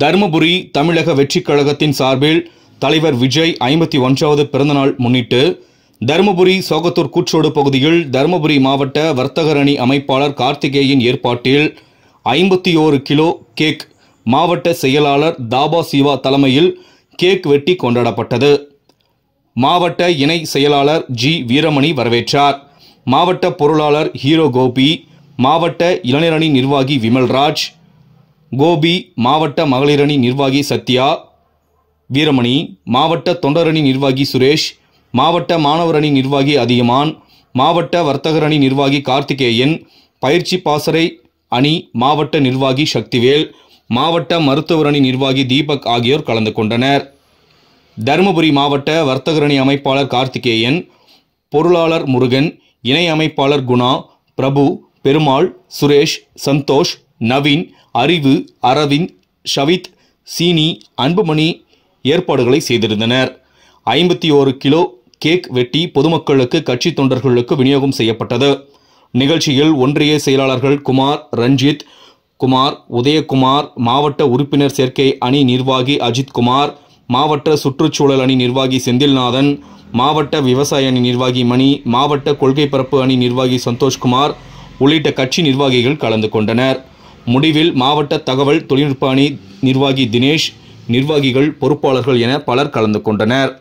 தருமபுரி தமிழக வெற்றிக் கழகத்தின் சார்பில் தலைவர் விஜய் 51வது பிறந்தநாள் முன்னிட்டு தருமபுரி சோகத்தூர் கூற்றோடு பகுதியில் தருமபுரி மாவட்ட வர்த்தகர் அணி அமைப்பாளர் கார்த்திகேயன் ஏற்பாட்டில் 51 கிலோ கேக் மாவட்ட செயலாளர் தாபா சிவா தலைமையில் கேக் வெட்டி கொண்டாடப்பட்டது. மாவட்ட இணை செயலாளர் ஜி வீரமணி வரவேற்றார். மாவட்ட பொருளாளர் ஹீரோ கோபி, மாவட்ட இளைஞரணி நிர்வாகி விமல்ராஜ், கோபி, மாவட்ட மகளிரணி நிர்வாகி சத்யா, வீரமணி, மாவட்ட தொண்டரணி நிர்வாகி சுரேஷ், மாவட்ட மாணவரணி நிர்வாகி அதியமான், மாவட்ட வர்த்தகரணி நிர்வாகி கார்த்திகேயன், பயிற்சி பாசறை அணி மாவட்ட நிர்வாகி சக்திவேல், மாவட்ட மருத்துவரணி நிர்வாகி தீபக் ஆகியோர் கலந்து கொண்டனர். தருமபுரி மாவட்ட வர்த்தகரணி அமைப்பாளர் கார்த்திகேயன், பொருளாளர் முருகன், இணை அமைப்பாளர் குணா, பிரபு, பெருமாள், சுரேஷ், சந்தோஷ், நவீன், அறிவு, அரவிந்த், ஷவித், சீனி, அன்புமணி ஏற்பாடுகளை செய்திருந்தனர். 51 கிலோ கேக் வெட்டி பொதுமக்களுக்கு, கட்சி தொண்டர்களுக்கு விநியோகம் செய்யப்பட்டது. நிகழ்ச்சியில் ஒன்றிய செயலாளர்கள் குமார், ரஞ்சித் குமார், உதயகுமார், மாவட்ட உறுப்பினர் சேர்க்கை அணி நிர்வாகி அஜித்குமார், மாவட்ட சுற்றுச்சூழல் அணி நிர்வாகி செந்தில்நாதன், மாவட்ட விவசாய அணி நிர்வாகி மணி, மாவட்ட கொள்கை பரப்பு அணி நிர்வாகி சந்தோஷ்குமார் உள்ளிட்ட கட்சி நிர்வாகிகள் கலந்து கொண்டனர். முடிவில் மாவட்ட தகவல் தொழில்நுட்ப அணி நிர்வாகி தினேஷ், நிர்வாகிகள், பொறுப்பாளர்கள் என பலர் கலந்து கொண்டனர்.